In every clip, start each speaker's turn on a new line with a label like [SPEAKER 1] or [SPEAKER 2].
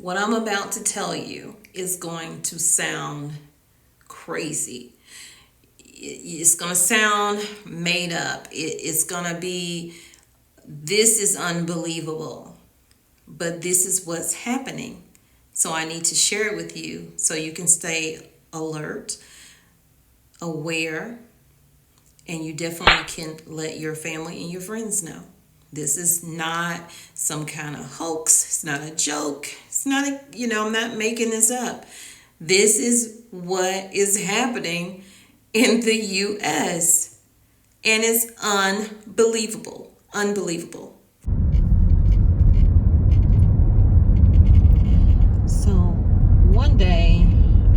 [SPEAKER 1] What I'm about to tell you is going to sound crazy. It's going to sound made up. It's going to be, this is unbelievable, but this is what's happening. So I need to share it with you so you can stay alert, aware, and you definitely can let your family and your friends know. This is not some kind of hoax. It's not a joke. It's not I'm not making this up. This is what is happening in the U.S. And it's unbelievable. Unbelievable. So one day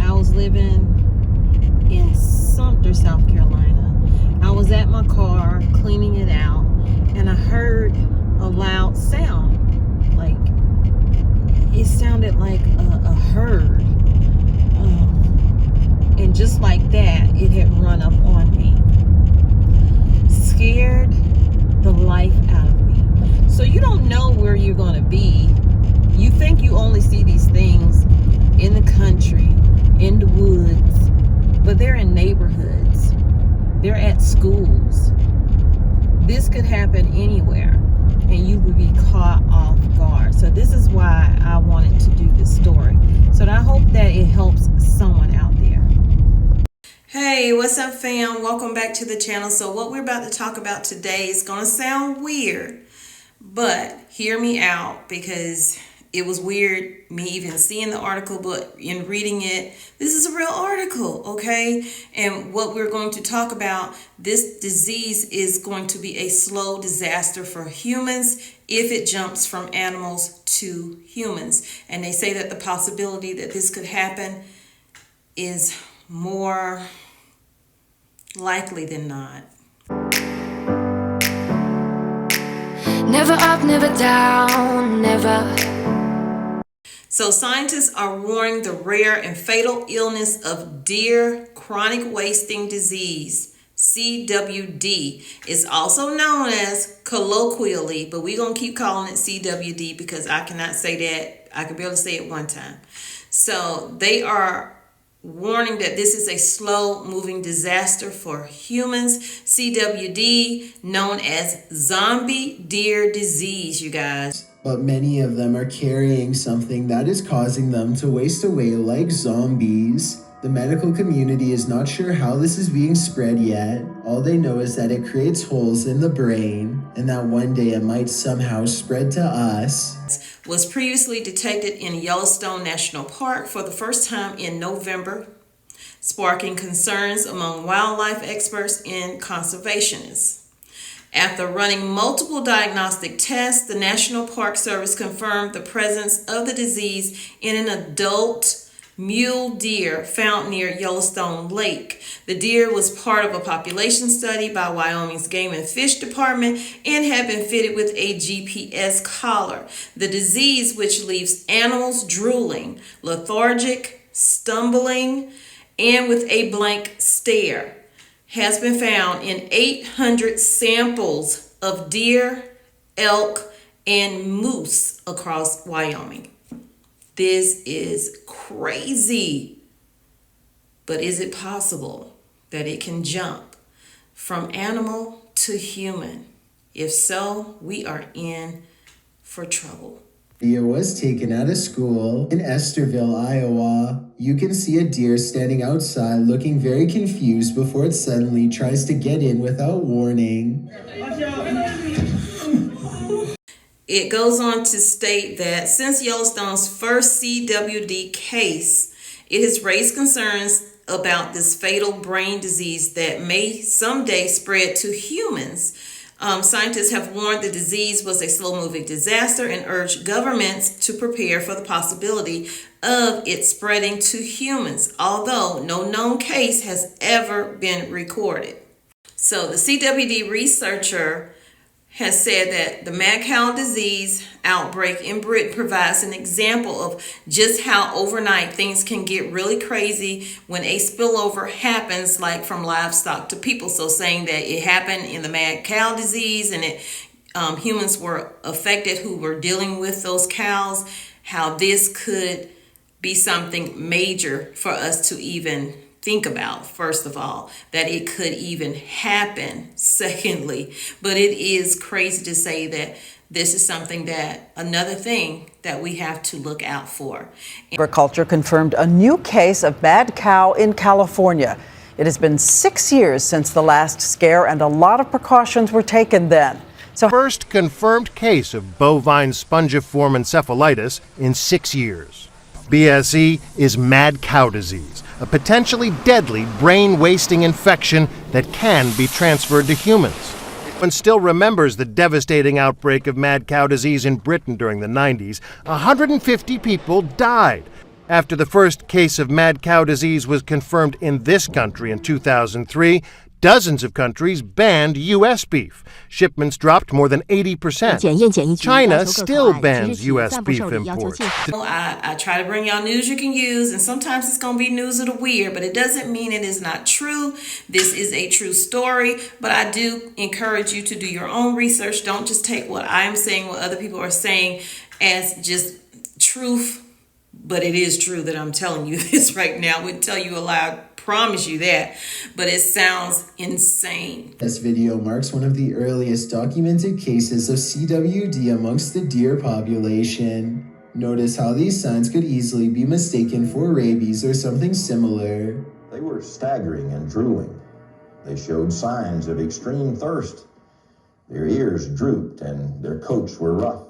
[SPEAKER 1] I was living in Sumter, South Carolina. I was at my car cleaning it out, and I heard a loud sound. Like, it sounded like a herd. And just like that, it had run up on me. Scared the life out of me. So you don't know where you're going to be. You think you only see these things in the country, in the woods, but they're in neighborhoods. They're at schools. This could happen anywhere, and you would be caught off guard. So this is why I wanted to do this story. So I hope that it helps someone out there. Hey, what's up, fam? Welcome back to the channel. So what we're about to talk about today is going to sound weird, but hear me out, because it was weird me even seeing the article, but in reading it, this is a real article, okay? And what we're going to talk about, this disease is going to be a slow disaster for humans if it jumps from animals to humans. And they say that the possibility that this could happen is more likely than not.
[SPEAKER 2] Never up, never down, never.
[SPEAKER 1] So scientists are warning the rare and fatal illness of deer chronic wasting disease, CWD. It's also known as colloquially, but we're going to keep calling it CWD because I cannot say that. I can barely say it one time. So they are warning that this is a slow-moving disaster for humans. CWD, known as zombie deer disease, you guys.
[SPEAKER 3] But many of them are carrying something that is causing them to waste away like zombies. The medical community is not sure how this is being spread yet. All they know is that it creates holes in the brain, and that one day it might somehow spread to us.
[SPEAKER 1] Was previously detected in Yellowstone National Park for the first time in November, sparking concerns among wildlife experts and conservationists. After running multiple diagnostic tests, the National Park Service confirmed the presence of the disease in an adult mule deer found near Yellowstone Lake. The deer was part of a population study by Wyoming's Game and Fish Department and had been fitted with a GPS collar. The disease, which leaves animals drooling, lethargic, stumbling, and with a blank stare, has been found in 800 samples of deer, elk, and moose across Wyoming. This is crazy. But is it possible that it can jump from animal to human? If so, we are in for trouble.
[SPEAKER 3] Deer was taken out of school in Estherville, Iowa. You can see a deer standing outside looking very confused before it suddenly tries to get in without warning.
[SPEAKER 1] It goes on to state that since Yellowstone's first CWD case, it has raised concerns about this fatal brain disease that may someday spread to humans. Scientists have warned the disease was a slow-moving disaster and urged governments to prepare for the possibility of it spreading to humans, although no known case has ever been recorded. So the CWD researcher has said that the mad cow disease outbreak in Britain provides an example of just how overnight things can get really crazy when a spillover happens, like from livestock to people. So saying that it happened in the mad cow disease and humans were affected who were dealing with those cows how this could be something major for us to even think about, first of all, that it could even happen, secondly. But it is crazy to say that this is something that, another thing that we have to look out for.
[SPEAKER 4] Agriculture confirmed a new case of mad cow in California. It has been 6 years since the last scare, and a lot of precautions were taken then. So,
[SPEAKER 5] first confirmed case of bovine spongiform encephalitis in 6 years. BSE is mad cow disease, a potentially deadly brain-wasting infection that can be transferred to humans. One still remembers the devastating outbreak of mad cow disease in Britain during the 90s. 150 people died. After the first case of mad cow disease was confirmed in this country in 2003, dozens of countries banned U.S. beef. Shipments dropped more than 80%. China still bans U.S. beef imports.
[SPEAKER 1] I try to bring y'all news you can use, and sometimes it's going to be news of the weird, but it doesn't mean it is not true. This is a true story, but I do encourage you to do your own research. Don't just take what I am saying, what other people are saying as just truth, but it is true that I'm telling you this right now. I wouldn't tell you a lie. Promise you that, but it sounds insane.
[SPEAKER 3] This video marks one of the earliest documented cases of CWD amongst the deer population. Notice how these signs could easily be mistaken for rabies or something similar.
[SPEAKER 6] They were staggering and drooling. They showed signs of extreme thirst. Their ears drooped and their coats were rough.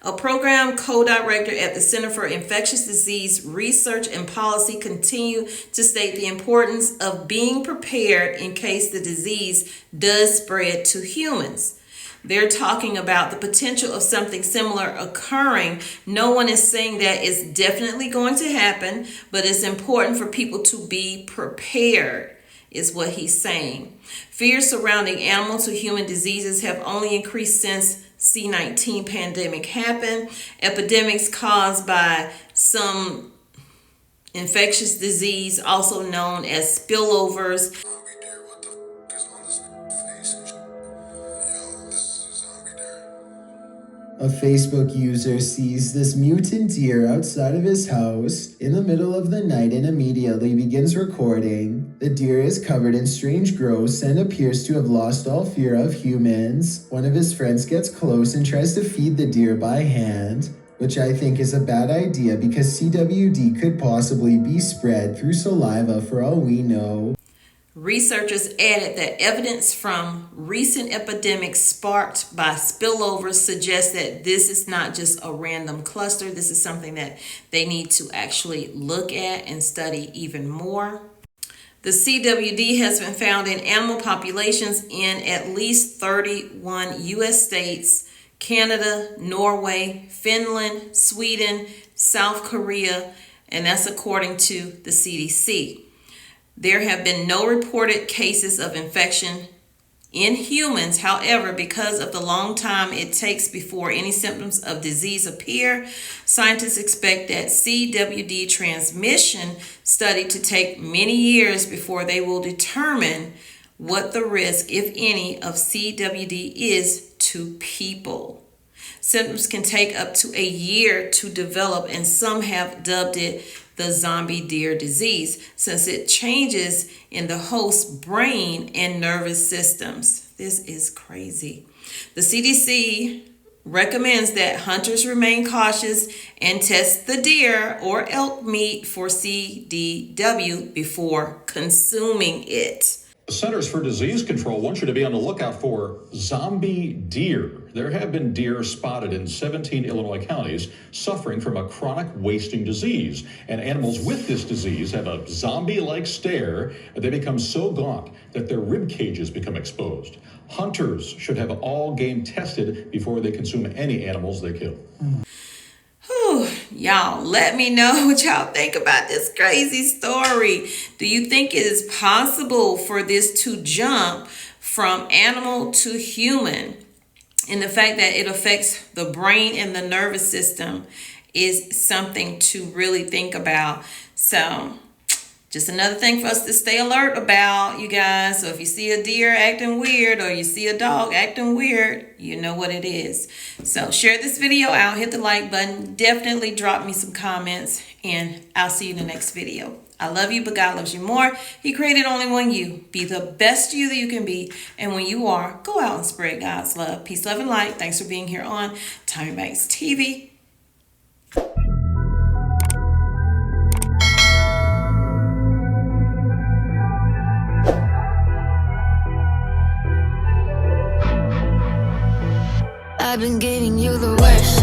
[SPEAKER 1] A program co-director at the Center for Infectious Disease Research and Policy continued to state the importance of being prepared in case the disease does spread to humans. They're talking about the potential of something similar occurring. No one is saying that it's definitely going to happen, but it's important for people to be prepared, is what he's saying. Fears surrounding animal to human diseases have only increased since C-19 pandemic happened. Epidemics caused by some infectious disease, also known as spillovers.
[SPEAKER 3] A Facebook user sees this mutant deer outside of his house in the middle of the night and immediately begins recording. The deer is covered in strange growths and appears to have lost all fear of humans. One of his friends gets close and tries to feed the deer by hand, which I think is a bad idea because CWD could possibly be spread through saliva for all we know.
[SPEAKER 1] Researchers added that evidence from recent epidemics sparked by spillovers suggests that this is not just a random cluster. This is something that they need to actually look at and study even more. The CWD has been found in animal populations in at least 31 U.S. states, Canada, Norway, Finland, Sweden, South Korea, and that's according to the CDC. There have been no reported cases of infection in humans. However, because of the long time it takes before any symptoms of disease appear, scientists expect that CWD transmission study to take many years before they will determine what the risk, if any, of CWD is to people. Symptoms can take up to a year to develop, and some have dubbed it the zombie deer disease, since it changes in the host's brain and nervous systems. This is crazy. The CDC recommends that hunters remain cautious and test the deer or elk meat for CDW before consuming it.
[SPEAKER 7] The Centers for Disease Control wants you to be on the lookout for zombie deer. There have been deer spotted in 17 Illinois counties suffering from a chronic wasting disease. And animals with this disease have a zombie-like stare. They become so gaunt that their rib cages become exposed. Hunters should have all game tested before they consume any animals they kill.
[SPEAKER 1] Y'all, let me know what y'all think about this crazy story. Do you think it is possible for this to jump from animal to human? And the fact that it affects the brain and the nervous system is something to really think about. So Just another thing for us to stay alert about, you guys. So if you see a deer acting weird or you see a dog acting weird, you know what it is. So share this video out, hit the like button, definitely drop me some comments, and I'll see you in the next video. I love you, but God loves you more. He created only one you. Be the best you that you can be. And when you are, go out and spread God's love. Peace, love, and light. Thanks for being here on TOMMYBITESTV.
[SPEAKER 2] I've been giving you the worst.